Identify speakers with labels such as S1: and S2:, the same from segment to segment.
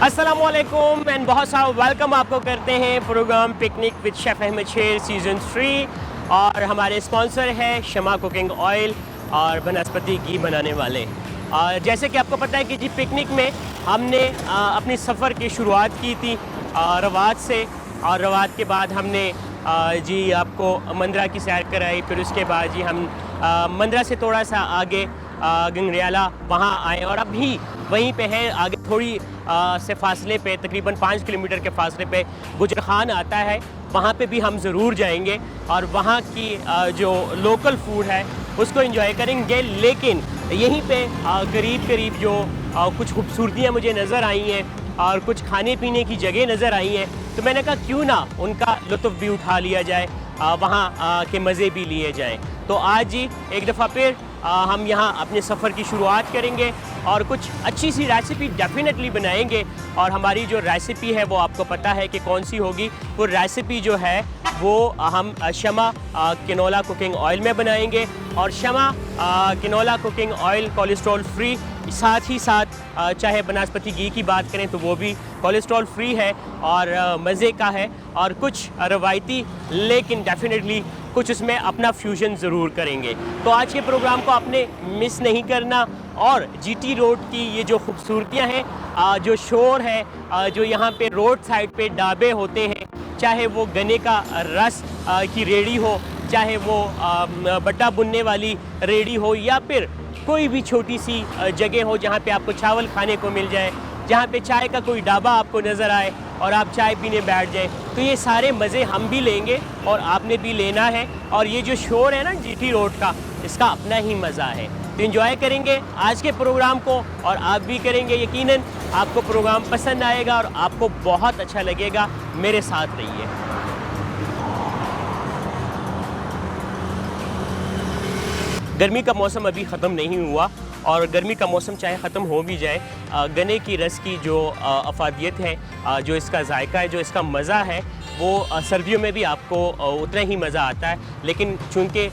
S1: अस्सलामुअलैकुम एंड बहुत सारा वेलकम आपको करते हैं program picnic with chef Ahmed Sher season 3 और हमारे स्पॉन्सर है शमा कुकिंग ऑयल और बनस्पति घी बनाने वाले। और जैसे कि आपको पता है कि जी पिकनिक में हमने अपनी सफ़र की शुरुआत की थी रवात से, और रवात के बाद हमने जी आपको मंदरा की सैर कराई। फिर उसके बाद जी हम मंदरा से थोड़ा सा आगे गंगरियाला वहाँ आए और अभी वहीं पे हैं। आगे थोड़ी से फासले पे तकरीबन 5 किलोमीटर के फासले पे गुजर खान आता है, वहाँ पे भी हम ज़रूर जाएंगे और वहाँ की जो लोकल फूड है उसको एंजॉय करेंगे। लेकिन यहीं पे करीब करीब जो कुछ खूबसूरतियाँ मुझे नज़र आई हैं और कुछ खाने पीने की जगह नज़र आई हैं, तो मैंने कहा क्यों ना उनका लुत्फ़ भी उठा लिया जाए, वहाँ के मज़े भी लिए जाएँ। तो आज जी एक दफ़ा फिर हम यहाँ अपने सफ़र की शुरुआत करेंगे और कुछ अच्छी सी रेसिपी डेफिनेटली बनाएंगे। और हमारी जो रेसिपी है वो आपको पता है कि कौन सी होगी। वो रेसिपी जो है वो हम शमा कैनोला कुकिंग ऑयल में बनाएंगे। और Shama canola cooking oil cholesterol free, साथ ही साथ चाहे बनस्पति घी की बात करें तो वो भी कोलेस्ट्रॉल फ्री है और मज़े का है। और कुछ रवायती लेकिन डेफिनेटली कुछ उसमें अपना फ्यूजन ज़रूर करेंगे। तो आज के प्रोग्राम को आपने मिस नहीं करना। और जीटी रोड की ये जो खूबसूरतियाँ हैं, जो शोर है, जो यहाँ पे रोड साइड पे ढाबे होते हैं, चाहे वो गन्ने का रस की रेड़ी हो, चाहे वो बट्टा बुनने वाली रेड़ी हो, या फिर कोई भी छोटी सी जगह हो जहाँ पे आपको चावल खाने को मिल जाए, जहाँ पे चाय का कोई ढाबा आपको नज़र आए और आप चाय पीने बैठ जाएं, तो ये सारे मज़े हम भी लेंगे और आपने भी लेना है। और ये जो शोर है ना जीटी रोड का, इसका अपना ही मज़ा है। तो एंजॉय करेंगे आज के प्रोग्राम को और आप भी करेंगे। यकीनन आपको प्रोग्राम पसंद आएगा और आपको बहुत अच्छा लगेगा। मेरे साथ रहिए। गर्मी का मौसम अभी ख़त्म नहीं हुआ और गर्मी का मौसम चाहे ख़त्म हो भी जाए, गन्ने की रस की जो अफादियत है, जो इसका जायका है, जो इसका मज़ा है, वो सर्दियों में भी आपको उतना ही मज़ा आता है। लेकिन चूँकि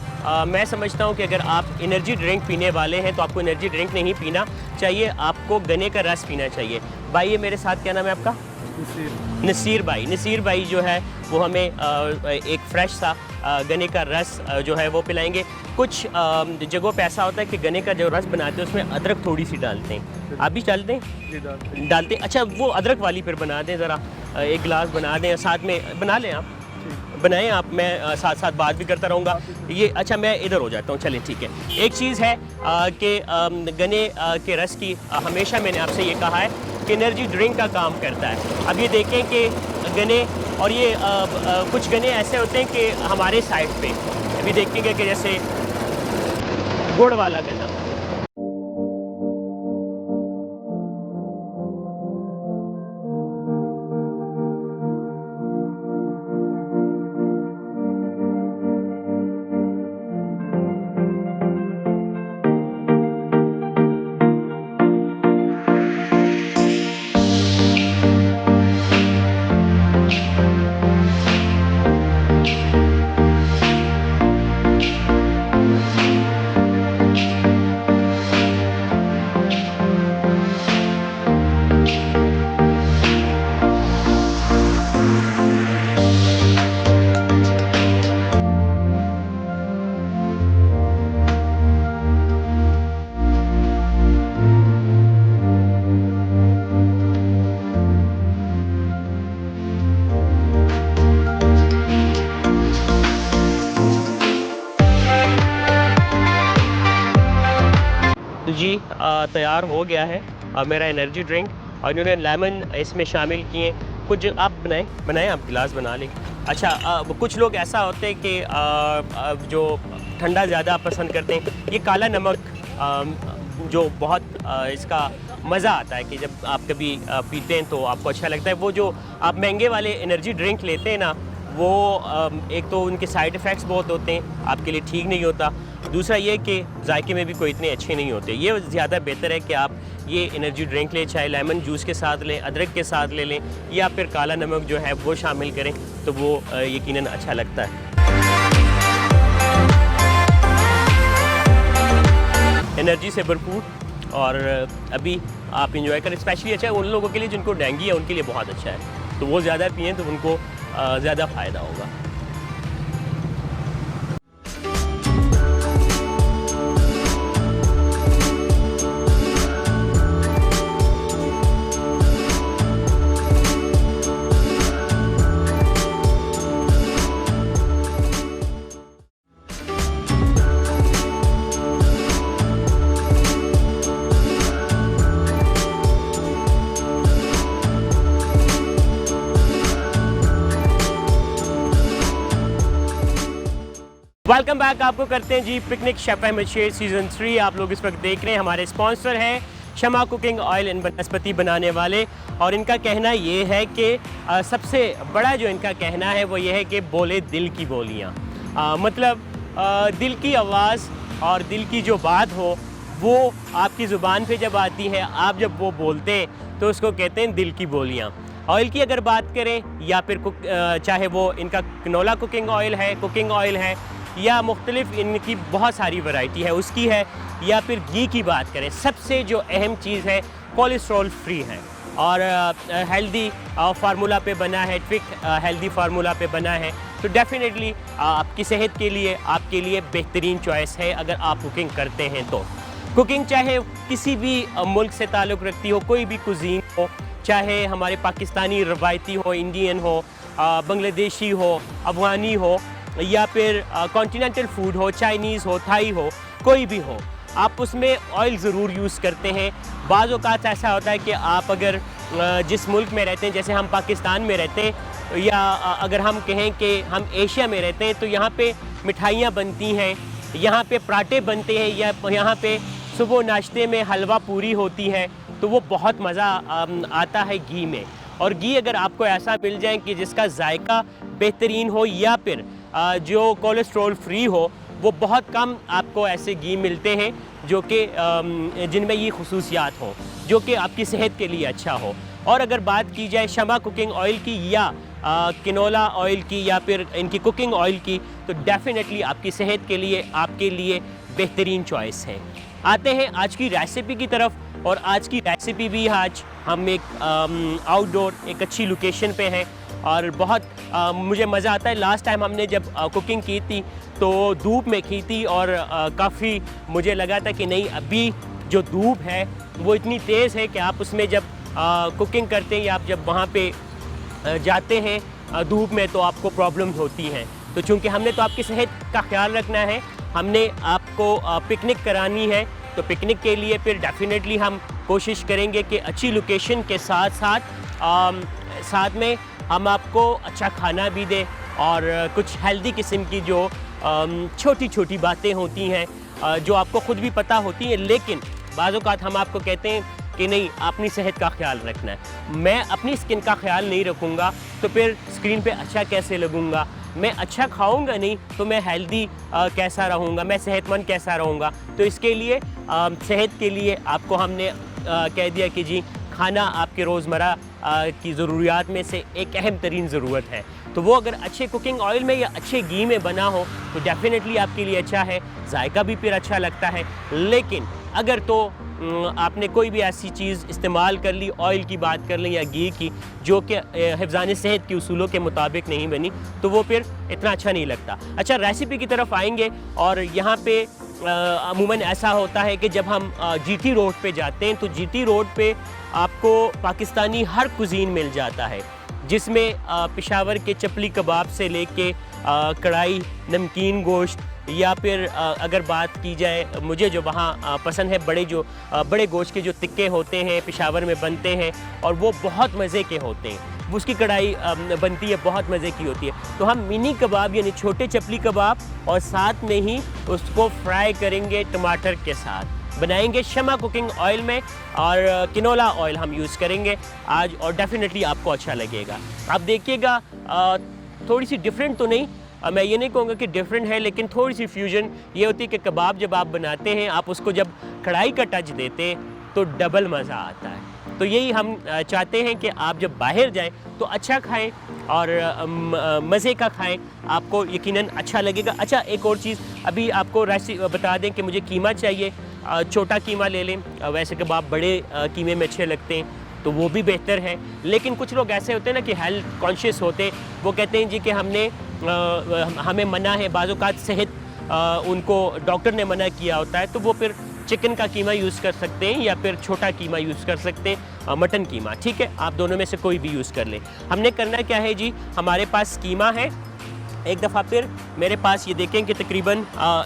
S1: मैं समझता हूँ कि अगर आप एनर्जी ड्रिंक पीने वाले हैं तो आपको एनर्जी ड्रिंक नहीं पीना चाहिए, आपको गन्ने का रस पीना चाहिए। भाई ये मेरे साथ, क्या नाम है आपका? नसीर भाई। नसीर भाई जो है वो हमें एक फ़्रेश सा गन्ने का रस जो है वो पिलाएंगे। कुछ जगहों पे ऐसा होता है कि गन्ने का जो रस बनाते हैं उसमें अदरक थोड़ी सी डालते हैं। आप भी डालते हैं? डालते हैं। अच्छा, वो अदरक वाली फिर बना दें, ज़रा एक गिलास बना दें, साथ में बना लें, आप बनाएं आप, मैं साथ साथ बात भी करता रहूँगा। ये अच्छा, मैं इधर हो जाता हूँ, चलें ठीक है। एक चीज़ है कि गन्ने के रस की हमेशा मैंने आपसे ये कहा है कि एनर्जी ड्रिंक का काम करता है। अब ये देखें कि गन्ने, और ये कुछ गन्ने ऐसे होते हैं कि हमारे साइड पे अभी देखेंगे कि जैसे गुड़ वाला गन्ना, जी तैयार हो गया है मेरा एनर्जी ड्रिंक। और इन्होंने लेमन इसमें शामिल किए। कुछ आप बनाएं आप गिलास बना लें। अच्छा, कुछ लोग ऐसा होते हैं कि जो ठंडा ज़्यादा पसंद करते हैं। ये काला नमक जो बहुत इसका मज़ा आता है कि जब आप कभी पीते हैं तो आपको अच्छा लगता है। वो जो आप महंगे वाले एनर्जी ड्रिंक लेते हैं ना, वो एक तो उनके साइड इफ़ेक्ट्स बहुत होते हैं, आपके लिए ठीक नहीं होता। दूसरा ये कि जायके में भी कोई इतने अच्छे नहीं होते। ये ज़्यादा बेहतर है कि आप ये एनर्जी ड्रिंक लें, चाहे लेमन जूस के साथ लें, अदरक के साथ ले लें, या फिर काला नमक जो है वो शामिल करें, तो वो यकीनन अच्छा लगता है। एनर्जी से भरपूर और अभी आप इंजॉय करें। स्पेशली अच्छा है उन लोगों के लिए जिनको डेंगू है, उनके लिए बहुत अच्छा है, तो वो ज़्यादा पिएँ तो उनको ज़्यादा फ़ायदा होगा। वेलकम बैक आपको करते हैं जी picnic chef Ahmad Sher season 3। आप लोग इस वक्त देख रहे हैं, हमारे स्पॉन्सर हैं शमा कुकिंग ऑयल एंड बनस्पति बनाने वाले। और इनका कहना ये है कि सबसे बड़ा जो इनका कहना है वो ये है कि बोले दिल की बोलियाँ, मतलब दिल की आवाज़ और दिल की जो बात हो वो आपकी ज़ुबान पे जब आती है, आप जब वो बोलते हैं तो उसको कहते हैं दिल की बोलियाँ। ऑयल की अगर बात करें या फिर चाहे वो इनका कैनोला कुकिंग ऑयल है, कुकिंग ऑयल है, या मुख्तलिफ इनकी बहुत सारी वैरायटी है उसकी है, या फिर घी की बात करें, सबसे जो अहम चीज़ है कोलेस्ट्रॉल फ्री है और हेल्दी फार्मूला पे बना है, ट्विक हेल्दी फार्मूला पे बना है। तो डेफिनेटली आपकी सेहत के लिए, आपके लिए बेहतरीन चॉइस है अगर आप कुकिंग करते हैं तो। कुकिंग चाहे किसी भी मुल्क से ताल्लुक़ रखती हो, कोई भी कुजीन हो, चाहे हमारे पाकिस्तानी रवायती हो, इंडियन हो, बांग्लादेशी हो, अफ़गानी हो, या फिर कॉन्टिनेंटल फूड हो, चाइनीज़ हो, थाई हो, कोई भी हो, आप उसमें ऑयल ज़रूर यूज़ करते हैं। बाज़ औक़ात ऐसा होता है कि आप अगर जिस मुल्क में रहते हैं, जैसे हम पाकिस्तान में रहते हैं, या अगर हम कहें कि हम एशिया में रहते हैं, तो यहाँ पे मिठाइयाँ बनती हैं, यहाँ पे पराठे बनते हैं, या यहाँ पे सुबह नाश्ते में हलवा पूरी होती है, तो वो बहुत मज़ा आता है घी में। और घी अगर आपको ऐसा मिल जाए कि जिसका जायका बेहतरीन हो या फिर जो कोलेस्ट्रॉल फ्री हो, वो बहुत कम आपको ऐसे घी मिलते हैं जो कि जिनमें ये खुसूसियात हों जो कि आपकी सेहत के लिए अच्छा हो। और अगर बात की जाए शमा कुकिंग ऑयल की या कैनोला ऑयल की या फिर इनकी कुकिंग ऑयल की, तो डेफिनेटली आपकी सेहत के लिए, आपके लिए बेहतरीन चॉइस है। आते हैं आज की रेसिपी की तरफ, और आज की रेसिपी भी आज हम एक आउटडोर एक अच्छी लोकेशन पे हैं और बहुत मुझे मज़ा आता है। लास्ट टाइम हमने जब कुकिंग की थी तो धूप में की थी और काफ़ी मुझे लगा था कि नहीं, अभी जो धूप है वो इतनी तेज़ है कि आप उसमें जब कुकिंग करते हैं या आप जब वहाँ पे जाते हैं धूप में तो आपको प्रॉब्लम होती हैं। तो चूँकि हमने तो आपकी सेहत का ख्याल रखना है, हमने आपको पिकनिक करानी है, तो पिकनिक के लिए फिर डेफिनेटली हम कोशिश करेंगे कि अच्छी लोकेशन के साथ में हम आपको अच्छा खाना भी दें और कुछ हेल्दी किस्म की जो छोटी छोटी बातें होती हैं जो आपको ख़ुद भी पता होती हैं, लेकिन बाज़ औक़ात हम आपको कहते हैं कि नहीं, अपनी सेहत का ख्याल रखना है। मैं अपनी स्किन का ख्याल नहीं रखूँगा तो फिर स्क्रीन पे अच्छा कैसे लगूँगा, मैं अच्छा खाऊंगा नहीं तो मैं हेल्दी कैसा रहूँगा, मैं सेहतमंद कैसा रहूँगा। तो इसके लिए सेहत के लिए आपको हमने कह दिया कि जी खाना आपके रोज़मर्रा की ज़रूरियात में से एक अहम तरीन ज़रूरत है, तो वो अगर अच्छे कुकिंग ऑयल में या अच्छे घी में बना हो तो डेफ़िनेटली आपके लिए अच्छा है, जायका भी फिर अच्छा लगता है। लेकिन अगर तो आपने कोई भी ऐसी चीज़ इस्तेमाल कर ली, ऑयल की बात कर लें या घी की, जो कि हिफ़्ज़ान सेहत के उसूलों के मुताबिक नहीं बनी, तो वो फिर इतना अच्छा नहीं लगता। अच्छा, रेसिपी की तरफ आएंगे और यहाँ पे अमूमन ऐसा होता है कि जब हम जीटी रोड पे जाते हैं तो जीटी रोड पे आपको पाकिस्तानी हर कुज़ीन मिल जाता है, जिसमें पेशावर के चपली कबाब से लेके कढ़ाई, नमकीन गोश्त, या फिर अगर बात की जाए मुझे जो वहाँ पसंद है, बड़े गोश्त के जो तिक्के होते हैं पेशावर में बनते हैं और वो बहुत मज़े के होते हैं, उसकी कढ़ाई बनती है, बहुत मज़े की होती है। तो हम मिनी कबाब यानी छोटे चपली कबाब और साथ में ही उसको फ्राई करेंगे टमाटर के साथ, बनाएंगे शमा कुकिंग ऑयल में, और कैनोला ऑयल हम यूज़ करेंगे आज, और डेफिनेटली आपको अच्छा लगेगा। आप देखिएगा थोड़ी सी डिफरेंट तो नहीं, मैं ये नहीं कहूँगा कि डिफरेंट है, लेकिन थोड़ी सी फ्यूजन ये होती है कि कबाब जब आप बनाते हैं, आप उसको जब कढ़ाई का टच देते हैं तो डबल मज़ा आता है। तो यही हम चाहते हैं कि आप जब बाहर जाएं तो अच्छा खाएं और मज़े का खाएं, आपको यकीनन अच्छा लगेगा। अच्छा, एक और चीज़ अभी आपको रेसिपी बता दें कि मुझे कीमा चाहिए, छोटा कीमा ले लें, वैसे कबाब बड़े कीमे में अच्छे लगते हैं तो वो भी बेहतर है। लेकिन कुछ लोग ऐसे होते हैं ना कि हेल्थ कॉन्शियस होते हैं, वो कहते हैं जी कि हमें मना है, बाज़ औक़ात सेहत उनको डॉक्टर ने मना किया होता है, तो वो फिर चिकन का कीमा यूज़ कर सकते हैं या फिर छोटा कीमा यूज़ कर सकते हैं, मटन कीमा, ठीक है, आप दोनों में से कोई भी यूज़ कर लें। हमने करना क्या है जी, हमारे पास कीमा है, एक दफ़ा फिर मेरे पास ये देखें कि तकरीबन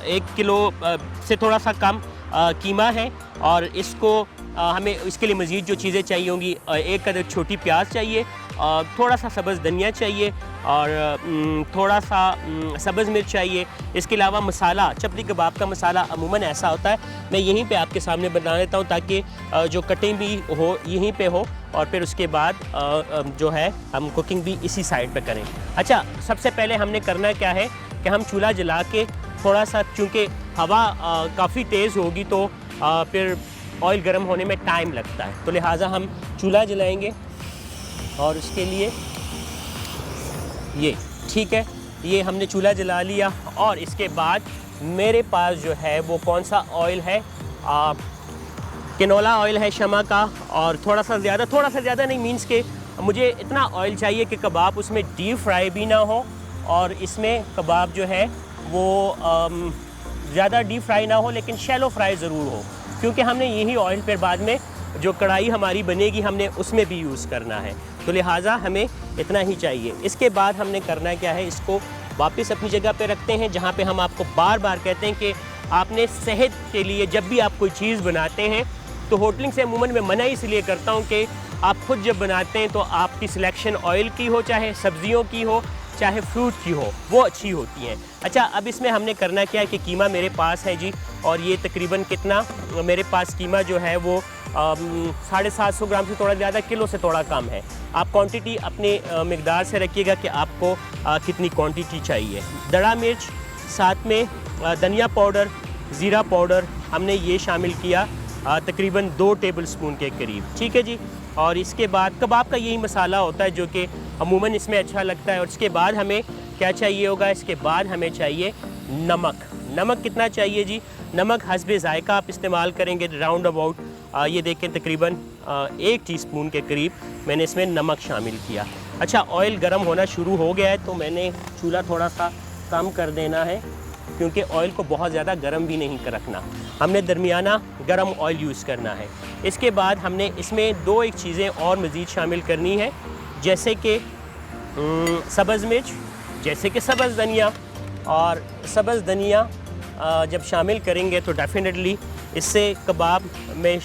S1: 1 किलो से थोड़ा सा कम कीमा है, और इसको हमें इसके लिए मज़ीद जो चीज़ें चाहिए होंगी, 1 अदद छोटी प्याज चाहिए, थोड़ा सा सब्ज़ धनिया चाहिए, और थोड़ा सा सब्ज़ मिर्च चाहिए। इसके अलावा मसाला, चपली कबाब का मसाला अमूमन ऐसा होता है, मैं यहीं पे आपके सामने बना देता हूँ ताकि जो कटिंग भी हो यहीं पे हो, और फिर उसके बाद जो है हम कुकिंग भी इसी साइड पे करें। अच्छा, सबसे पहले हमने करना क्या है कि हम चूल्हा जला के थोड़ा सा, चूँकि हवा काफ़ी तेज़ होगी तो फिर ऑयल गर्म होने में टाइम लगता है, तो लिहाजा हम चूल्हा जलाएंगे, और उसके लिए ये ठीक है, ये हमने चूल्हा जला लिया। और इसके बाद मेरे पास जो है वो कौन सा ऑयल है, कैनोला ऑयल है शमा का, और थोड़ा सा ज़्यादा नहीं, मीन्स के मुझे इतना ऑयल चाहिए कि कबाब उसमें डीप फ्राई भी ना हो, और इसमें कबाब जो है वो ज़्यादा डीप फ्राई ना हो, लेकिन शैलो फ्राई ज़रूर हो, क्योंकि हमने यही ऑयल फिर बाद में जो कढ़ाई हमारी बनेगी हमने उसमें भी यूज़ करना है, तो लिहाजा हमें इतना ही चाहिए। इसके बाद हमने करना क्या है, इसको वापस अपनी जगह पे रखते हैं, जहाँ पे हम आपको बार बार कहते हैं कि आपने सेहत के लिए जब भी आप कोई चीज़ बनाते हैं, तो होटलिंग से अमूमन मैं मना इसलिए करता हूँ कि आप खुद जब बनाते हैं तो आपकी सिलेक्शन ऑयल की हो, चाहे सब्ज़ियों की हो, चाहे फ्रूट की हो, वो अच्छी होती हैं। अच्छा, अब इसमें हमने करना क्या है कि कीमा मेरे पास है जी, और ये तकरीबन कितना मेरे पास कीमा जो है वो 750 ग्राम से थोड़ा ज़्यादा, किलो से थोड़ा कम है। आप क्वांटिटी अपने मिकदार से रखिएगा कि आपको कितनी क्वांटिटी चाहिए। दड़ा मिर्च, साथ में धनिया पाउडर, ज़ीरा पाउडर हमने ये शामिल किया, तकरीबन 2 टेबल स्पून के करीब, ठीक है जी। और इसके बाद कबाब का यही मसाला होता है जो कि अमूमन इसमें अच्छा लगता है। और इसके बाद हमें क्या चाहिए होगा, इसके बाद हमें चाहिए नमक। नमक कितना चाहिए जी, नमक हस्बे ज़ायका आप इस्तेमाल करेंगे, राउंड अबाउट ये देखें तकरीबन 1 टीस्पून के करीब मैंने इसमें नमक शामिल किया। अच्छा, ऑयल गर्म होना शुरू हो गया है, तो मैंने चूल्हा थोड़ा सा कम कर देना है, क्योंकि ऑयल को बहुत ज़्यादा गर्म भी नहीं रखना, हमने दरमियाना गर्म ऑयल यूज़ करना है। इसके बाद हमने इसमें 1 चीज़ें और मज़ीद शामिल करनी है, जैसे कि सब्ज़ मिर्च, जैसे कि सब्ज़ धनिया। और सब्ज़ धनिया जब शामिल करेंगे तो डेफिनेटली इससे कबाब में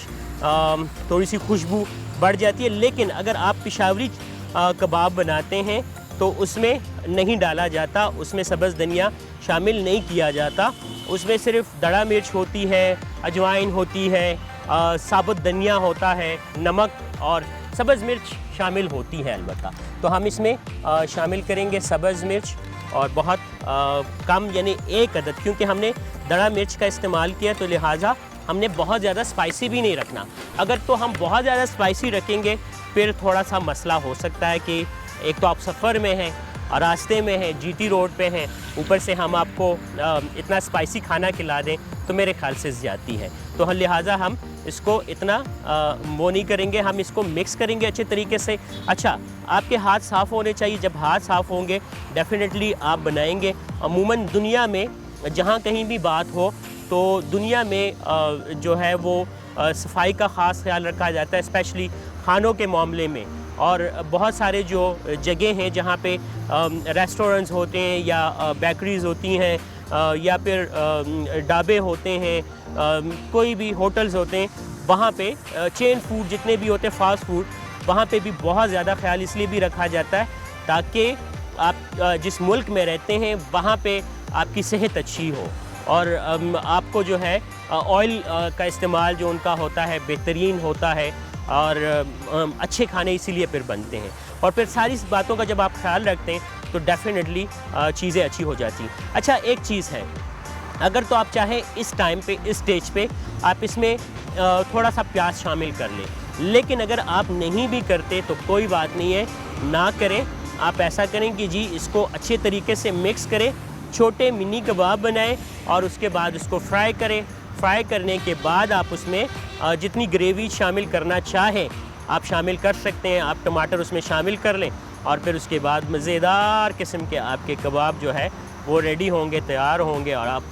S1: थोड़ी सी खुशबू बढ़ जाती है। लेकिन अगर आप पेशावरी कबाब बनाते हैं तो उसमें नहीं डाला जाता, उसमें सब्ज़ धनिया शामिल नहीं किया जाता, उसमें सिर्फ दड़ा मिर्च होती है, अजवाइन होती है, साबुत धनिया होता है, नमक और सब्ज़ मिर्च शामिल होती है अलबत्ता। तो हम इसमें शामिल करेंगे सब्ज़ मिर्च, और बहुत कम, यानी 1 अदद, क्योंकि हमने दड़ा मिर्च का इस्तेमाल किया तो लिहाजा हमने बहुत ज़्यादा स्पाइसी भी नहीं रखना। अगर तो हम बहुत ज़्यादा स्पाइसी रखेंगे फिर थोड़ा सा मसला हो सकता है कि एक तो आप सफ़र में हैं और रास्ते में हैं, जीटी रोड पे हैं, ऊपर से हम आपको इतना स्पाइसी खाना खिला दें तो मेरे ख्याल से ज़्यादती है। तो लिहाजा हम इसको इतना वो नहीं करेंगे, हम इसको मिक्स करेंगे अच्छे तरीके से। अच्छा, आपके हाथ साफ़ होने चाहिए, जब हाथ साफ़ होंगे डेफिनेटली आप बनाएंगे। अमूमन दुनिया में जहाँ कहीं भी बात हो तो दुनिया में जो है वो सफाई का ख़ास ख्याल रखा जाता है, स्पेशली खानों के मामले में। और बहुत सारे जो जगह हैं जहाँ पे रेस्टोरेंट्स होते हैं या बेकरीज़ होती हैं या फिर ढाबे होते हैं, कोई भी होटल्स होते हैं, वहाँ पे चेन फूड जितने भी होते हैं, फास्ट फूड, वहाँ पे भी बहुत ज़्यादा ख्याल इसलिए भी रखा जाता है ताकि आप जिस मुल्क में रहते हैं वहाँ पे आपकी सेहत अच्छी हो, और आपको जो है ऑयल का इस्तेमाल जो उनका होता है बेहतरीन होता है, और अच्छे खाने इसीलिए फिर बनते हैं। और फिर सारी बातों का जब आप ख्याल रखते हैं तो डेफिनेटली चीज़ें अच्छी हो जाती हैं। अच्छा, एक चीज़ है, अगर तो आप चाहें इस टाइम पे, इस स्टेज पे आप इसमें थोड़ा सा प्याज शामिल कर लें, लेकिन अगर आप नहीं भी करते तो कोई बात नहीं है, ना करें। आप ऐसा करें कि जी इसको अच्छे तरीके से मिक्स करें, छोटे मिनी कबाब बनाएं और उसके बाद उसको फ्राई करें। फ्राई करने के बाद आप उसमें जितनी ग्रेवी शामिल करना चाहें आप शामिल कर सकते हैं। आप टमाटर उसमें शामिल कर लें और फिर उसके बाद मज़ेदार किस्म के आपके कबाब जो है वो रेडी होंगे, तैयार होंगे और आप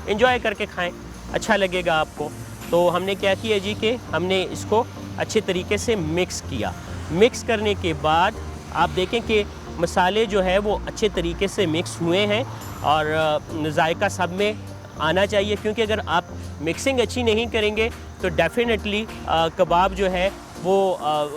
S1: इंजॉय करके खाएं, अच्छा लगेगा आपको। तो हमने क्या किया जी कि हमने इसको अच्छे तरीके से मिक्स किया। मिक्स करने के बाद आप देखें कि मसाले जो है वो अच्छे तरीके से मिक्स हुए हैं और जायका सब में आना चाहिए, क्योंकि अगर आप मिक्सिंग अच्छी नहीं करेंगे तो डेफिनेटली कबाब जो है वो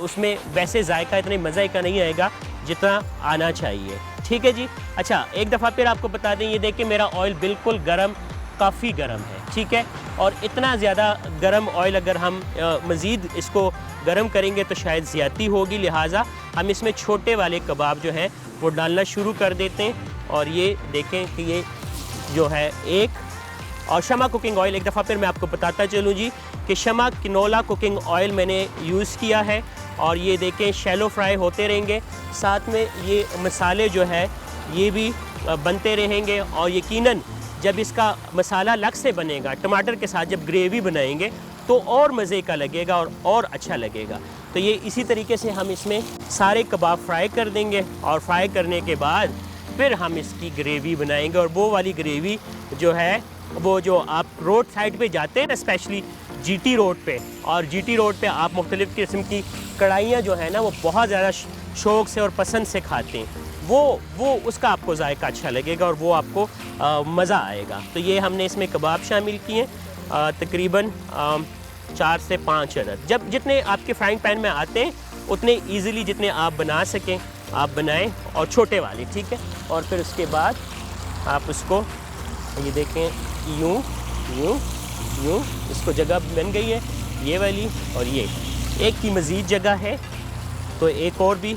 S1: उसमें वैसे जायका इतने मज़े का नहीं आएगा जितना आना चाहिए। ठीक है जी। अच्छा, एक दफ़ा फिर आपको बता दें, ये देखिए मेरा ऑयल बिल्कुल गरम, काफ़ी गरम है, ठीक है। और इतना ज़्यादा गरम ऑयल अगर हम मज़ीद इसको गरम करेंगे तो शायद ज़्यादती होगी, लिहाजा हम इसमें छोटे वाले कबाब जो हैं वो डालना शुरू कर देते हैं। और ये देखें कि ये जो है एक, और शमा कुकिंग ऑयल एक दफ़ा फिर मैं आपको बताता चलूँ जी कि शमा किनोला कुकिंग ऑयल मैंने यूज़ किया है। और ये देखें शैलो फ्राई होते रहेंगे, साथ में ये मसाले जो है ये भी बनते रहेंगे। और यकीनन जब इसका मसाला अलग से बनेगा टमाटर के साथ, जब ग्रेवी बनाएंगे तो और मज़े का लगेगा और अच्छा लगेगा। तो ये इसी तरीके से हम इसमें सारे कबाब फ्राई कर देंगे और फ्राई करने के बाद फिर हम इसकी ग्रेवी बनाएंगे। और वो वाली ग्रेवी जो है वो जो आप रोड साइड पे जाते हैं ना, स्पेशली जीटी रोड पे, और जीटी रोड पे आप मुख्तलिफ़ किस्म की कढ़ाइयाँ जो है ना वो बहुत ज़्यादा शौक़ से और पसंद से खाते हैं, वो उसका आपको जायका अच्छा लगेगा और वो आपको मज़ा आएगा। तो ये हमने इसमें कबाब शामिल किए तकरीबन 4 से 5 अदद। जब जितने आपके फ्राइंग पैन में आते हैं उतने ईज़िली जितने आप बना सकें आप बनाएं, और छोटे वाले, ठीक है। और फिर उसके बाद आप उसको ये देखें यूँ यूँ यूँ, इसको जगह बन गई है ये वाली, और ये एक की मज़ीद जगह है तो एक और भी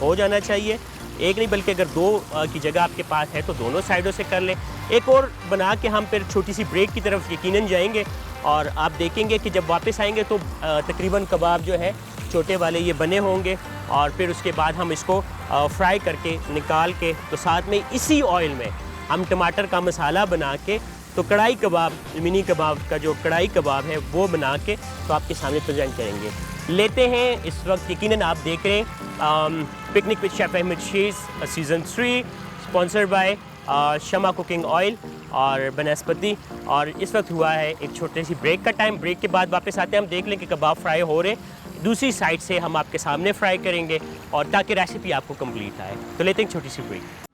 S1: हो जाना चाहिए। एक नहीं बल्कि अगर 2 की जगह आपके पास है तो दोनों साइडों से कर लें। एक और बना के हम फिर छोटी सी ब्रेक की तरफ यकीनन जाएंगे और आप देखेंगे कि जब वापस आएंगे तो तकरीबन कबाब जो है छोटे वाले ये बने होंगे। और फिर उसके बाद हम इसको फ्राई करके निकाल के तो साथ में इसी ऑयल में हम टमाटर का मसाला बना के तो कढ़ाई कबाब, मिनी कबाब का जो कढ़ाई कबाब है वो बना के तो आपके सामने प्रेजेंट करेंगे। लेते हैं इस वक्त, यकीनन आप देख रहे हैं picnic with chef Ahmed Sher season 3 sponsored by Shama cooking oil और बनस्पति। और इस वक्त हुआ है एक छोटी सी ब्रेक का टाइम। ब्रेक के बाद वापस आते हैं, हम देख लें कि कबाब फ्राई हो रहे हैं, दूसरी साइड से हम आपके सामने फ्राई करेंगे और ताकि रेसिपी आपको कंप्लीट आए। तो लेते हैं छोटी सी ब्रेक।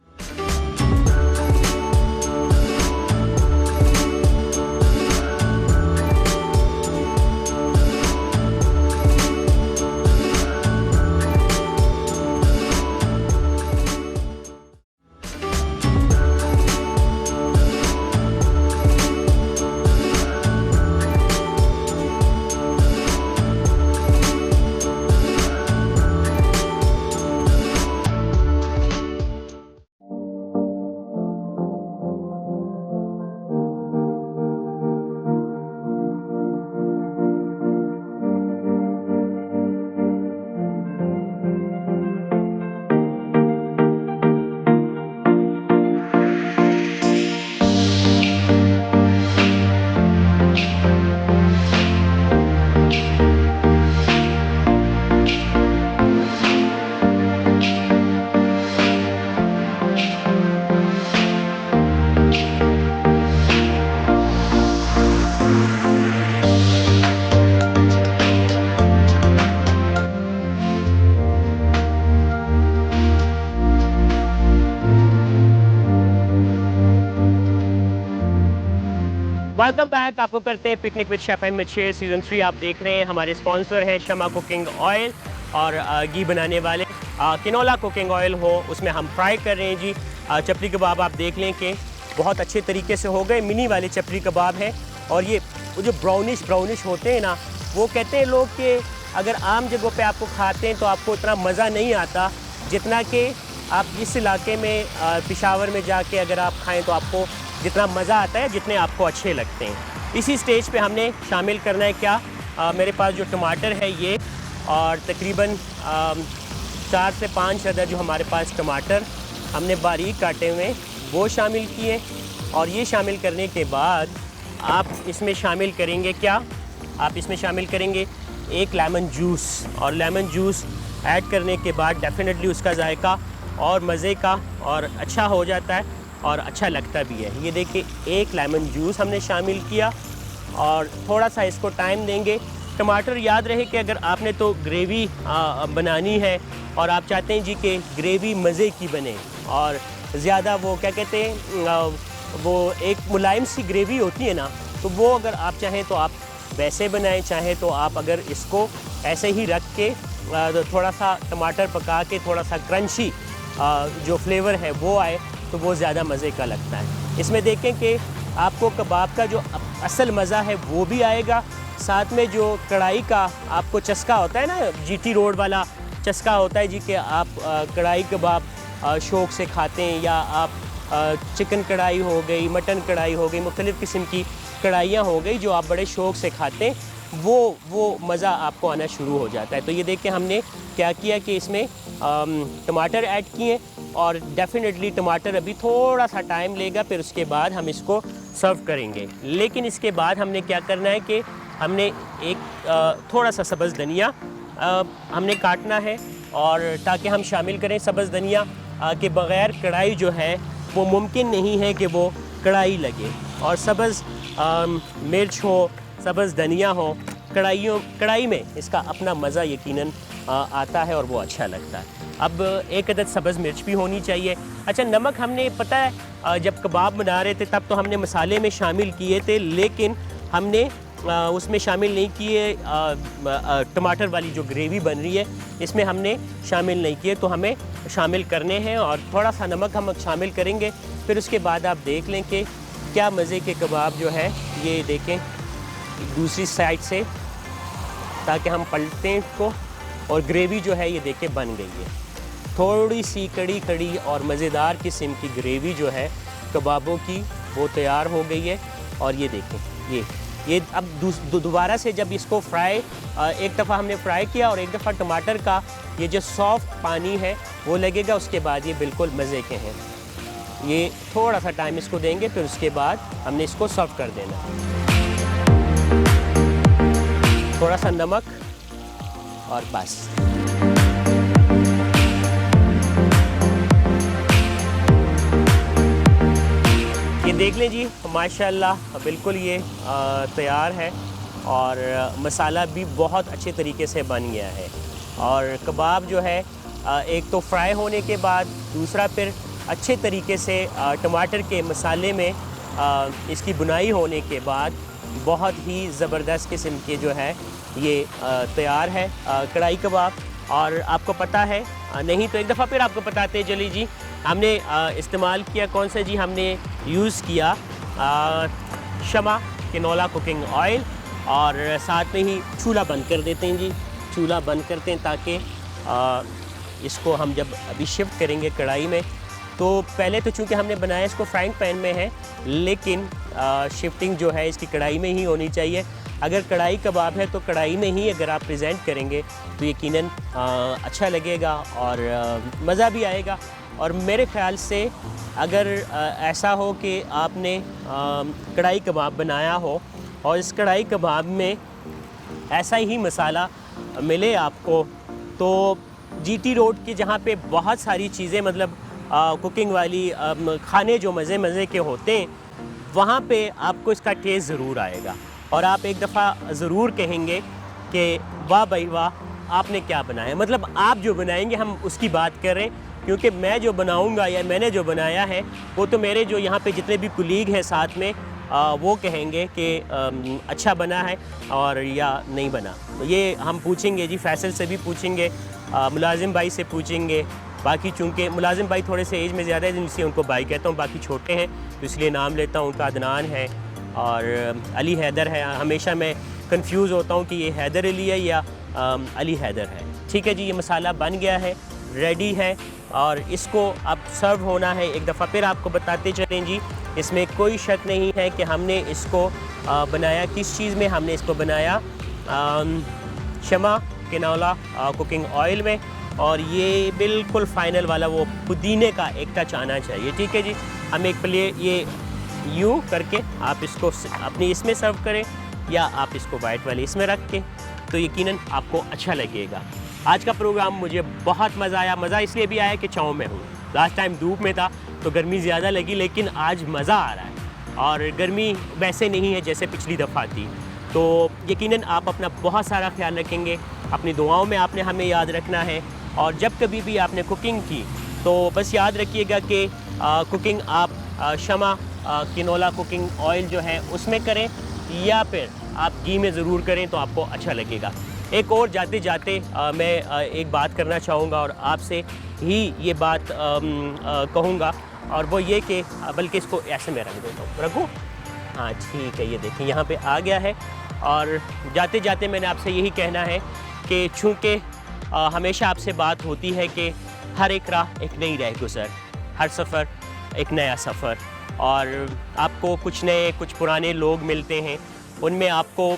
S1: Welcome back. आपको करते हैं picnic with chef Ahmed Sher season 3। आप देख रहे हैं हमारे स्पॉन्सर हैं शमा कुकिंग ऑयल और घी बनाने वाले किनोला कुकिंग ऑयल हो, उसमें हम फ्राई कर रहे हैं जी चपली कबाब। आप देख लें कि बहुत अच्छे तरीके से हो गए, मिनी वाले चपली कबाब हैं। और ये जो ब्राउनिश होते हैं ना, वो कहते हैं लोग कि अगर आम जगहों पे आपको खाते हैं तो आपको इतना मज़ा नहीं आता जितना कि आप इस इलाके में पेशावर में जाके अगर आप खाएँ तो आपको जितना मज़ा आता है, जितने आपको अच्छे लगते हैं। इसी स्टेज पे हमने शामिल करना है क्या, मेरे पास जो टमाटर है ये, और तकरीबन 4 से 5 अदद जो हमारे पास टमाटर हमने बारीक काटे हुए वो शामिल किए। और ये शामिल करने के बाद आप इसमें शामिल करेंगे क्या, आप इसमें शामिल करेंगे एक लेमन जूस, और लेमन जूस ऐड करने के बाद डेफिनेटली उसका जायका और मज़े का और अच्छा हो जाता है और अच्छा लगता भी है। ये देखिए एक लेमन जूस हमने शामिल किया और थोड़ा सा इसको टाइम देंगे। टमाटर याद रहे कि अगर आपने तो ग्रेवी बनानी है और आप चाहते हैं जी कि ग्रेवी मज़े की बने और ज़्यादा वो क्या कहते हैं वो एक मुलायम सी ग्रेवी होती है ना, तो वो अगर आप चाहें तो आप वैसे बनाएं, चाहें तो आप अगर इसको ऐसे ही रख के थोड़ा सा टमाटर पका के थोड़ा सा क्रंची जो फ्लेवर है वो आए तो वो ज़्यादा मज़े का लगता है। इसमें देखें कि आपको कबाब का जो असल मज़ा है वो भी आएगा, साथ में जो कढ़ाई का आपको चस्का होता है ना, जीटी रोड वाला चस्का होता है जी कि आप कढ़ाई कबाब शौक़ से खाते हैं, या आप चिकन कढ़ाई हो गई, मटन कढ़ाई हो गई, मुख्तलिफ़ किस्म की कढ़ाइयाँ हो गई जो आप बड़े शौक़ से खाते हैं, वो मज़ा आपको आना शुरू हो जाता है। तो ये देख के हमने क्या किया कि इसमें टमाटर ऐड किए और डेफिनेटली टमाटर अभी थोड़ा सा टाइम लेगा, फिर उसके बाद हम इसको सर्व करेंगे। लेकिन इसके बाद हमने क्या करना है कि हमने एक थोड़ा सा सब्ज़ धनिया हमने काटना है, और ताकि हम शामिल करें सब्ज़ धनिया के बग़ैर कढ़ाई जो है वो मुमकिन नहीं है कि वो कढ़ाई लगे, और सब्ज़ मिर्च हो, सब्ज़ धनिया हो, कढ़ाई में इसका अपना मज़ा यकीनन आता है और वो अच्छा लगता है। अब एक अदद सब्ज़ मिर्च भी होनी चाहिए। अच्छा, नमक हमने पता है जब कबाब बना रहे थे तब तो हमने मसाले में शामिल किए थे, लेकिन हमने उसमें शामिल नहीं किए टमाटर वाली जो ग्रेवी बन रही है इसमें हमने शामिल नहीं किए, तो हमें शामिल करने हैं और थोड़ा सा नमक हम शामिल करेंगे। फिर उसके बाद आप देख लें कि क्या मज़े के कबाब जो है, ये देखें दूसरी साइड से, ताकि हम पलटें इसको, और ग्रेवी जो है ये देखें बन गई है। थोड़ी सी कड़ी कड़ी और मज़ेदार किस्म की ग्रेवी जो है कबाबों की वो तैयार हो गई है। और ये देखें ये अब दोबारा से जब इसको फ्राई, एक दफ़ा हमने फ्राई किया और एक दफ़ा टमाटर का ये जो सॉफ्ट पानी है वो लगेगा, उसके बाद ये बिल्कुल मज़े के हैं। ये थोड़ा सा टाइम इसको देंगे, फिर उसके बाद हमने इसको सर्व कर देना। थोड़ा सा नमक और बस। ये देख लें जी, माशाल्लाह बिल्कुल ये तैयार है और मसाला भी बहुत अच्छे तरीके से बन गया है। और कबाब जो है एक तो फ्राई होने के बाद, दूसरा फिर अच्छे तरीके से टमाटर के मसाले में इसकी बुनाई होने के बाद बहुत ही ज़बरदस्त किस्म के जो है ये तैयार है कढ़ाई कबाब। और आपको पता है, नहीं तो एक दफ़ा फिर आपको बताते चली जी, हमने इस्तेमाल किया कौन सा जी, हमने यूज़ किया शमा कैनोला कुकिंग ऑयल, और साथ में ही चूल्हा बंद कर देते हैं जी, चूल्हा बंद करते हैं ताकि इसको हम जब अभी शिफ्ट करेंगे कढ़ाई में, तो पहले तो चूँकि हमने बनाया इसको फ्राइंग पैन में है, लेकिन शिफ्टिंग जो है इसकी कढ़ाई में ही होनी चाहिए। अगर कढ़ाई कबाब है तो कढ़ाई में ही अगर आप प्रेजेंट करेंगे तो यकीनन अच्छा लगेगा और मज़ा भी आएगा। और मेरे ख़्याल से अगर ऐसा हो कि आपने कढ़ाई कबाब बनाया हो और इस कढ़ाई कबाब में ऐसा ही मसाला मिले आपको, तो जीटी रोड की जहाँ पे बहुत सारी चीज़ें मतलब कुकिंग वाली खाने जो मज़े के होते हैं, वहाँ पे आपको इसका टेस्ट ज़रूर आएगा और आप एक दफ़ा ज़रूर कहेंगे कि वाह भाई वाह, आपने क्या बनाया। मतलब आप जो बनाएंगे, हम उसकी बात कर रहे हैं, क्योंकि मैं जो बनाऊंगा या मैंने जो बनाया है वो तो मेरे जो यहाँ पे जितने भी कुलीग हैं साथ में वो कहेंगे कि अच्छा बना है और या नहीं बना। तो ये हम पूछेंगे जी, फैसल से भी पूछेंगे, मुलाजिम भाई से पूछेंगे। बाकी चूँकि मुलाजिम भाई थोड़े से एज में ज़्यादा है इसलिए उनको भाई कहता हूँ, बाकी छोटे हैं तो इसलिए नाम लेता हूँ। उनका अदनान है और अली हैदर है। हमेशा मैं कंफ्यूज होता हूँ कि ये हैदर अली है या अली हैदर है। ठीक है जी, ये मसाला बन गया है, रेडी है और इसको अब सर्व होना है। एक दफ़ा फिर आपको बताते चलें जी, इसमें कोई शक नहीं है कि हमने इसको बनाया किस चीज़ में। हमने इसको बनाया शमा कैनोला कुकिंग ऑयल में, और ये बिल्कुल फ़ाइनल वाला वो पुदीने का एक टच आना चाहिए। ठीक है जी, हम एक प्लेट ये यूँ करके आप इसको अपनी इसमें सर्व करें या आप इसको वाइट वाली इसमें रख के, तो यकीनन आपको अच्छा लगेगा। आज का प्रोग्राम मुझे बहुत मज़ा आया। मज़ा इसलिए भी आया कि छाँव में हूँ। लास्ट टाइम धूप में था तो गर्मी ज़्यादा लगी, लेकिन आज मज़ा आ रहा है और गर्मी वैसे नहीं है जैसे पिछली दफ़ा थी। तो यकीनन आप अपना बहुत सारा ख्याल रखेंगे, अपनी दुआओं में आपने हमें याद रखना है। और जब कभी भी आपने कुकिंग की तो बस याद रखिएगा कि कुकिंग आप शमा किनोला कुकिंग ऑयल जो है उसमें करें या फिर आप घी में ज़रूर करें तो आपको अच्छा लगेगा। एक और जाते जाते मैं एक बात करना चाहूँगा और आपसे ही ये बात कहूँगा, और वो ये कि बल्कि इसको ऐसे में रख देता हूँ। रखूँ? हाँ ठीक है, ये देखिए यहाँ पे आ गया है। और जाते जाते मैंने आपसे यही कहना है कि चूँकि हमेशा आपसे बात होती है कि हर एक राह एक नई राह गुज़र, हर सफ़र एक नया सफ़र, और आपको कुछ नए कुछ पुराने लोग मिलते हैं, उनमें आपको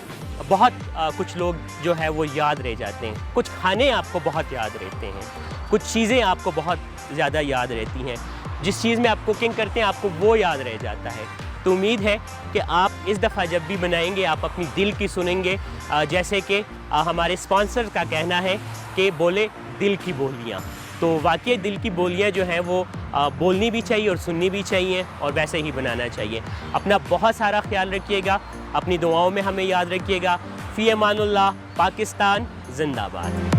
S1: बहुत कुछ लोग जो है वो याद रह जाते हैं। कुछ खाने आपको बहुत याद रहते हैं, कुछ चीज़ें आपको बहुत ज़्यादा याद रहती हैं। जिस चीज़ में आप कुकिंग करते हैं आपको वो याद रह जाता है। तो उम्मीद है कि आप इस दफ़ा जब भी बनाएंगे आप अपनी दिल की सुनेंगे, जैसे कि हमारे स्पॉन्सर का कहना है कि बोले दिल की बोलियाँ। तो वाकई दिल की बोलियाँ जो हैं वो बोलनी भी चाहिए और सुननी भी चाहिए और वैसे ही बनाना चाहिए। अपना बहुत सारा ख्याल रखिएगा, अपनी दुआओं में हमें याद रखिएगा। फ़ी अमानुल्लाह, पाकिस्तान जिंदाबाद।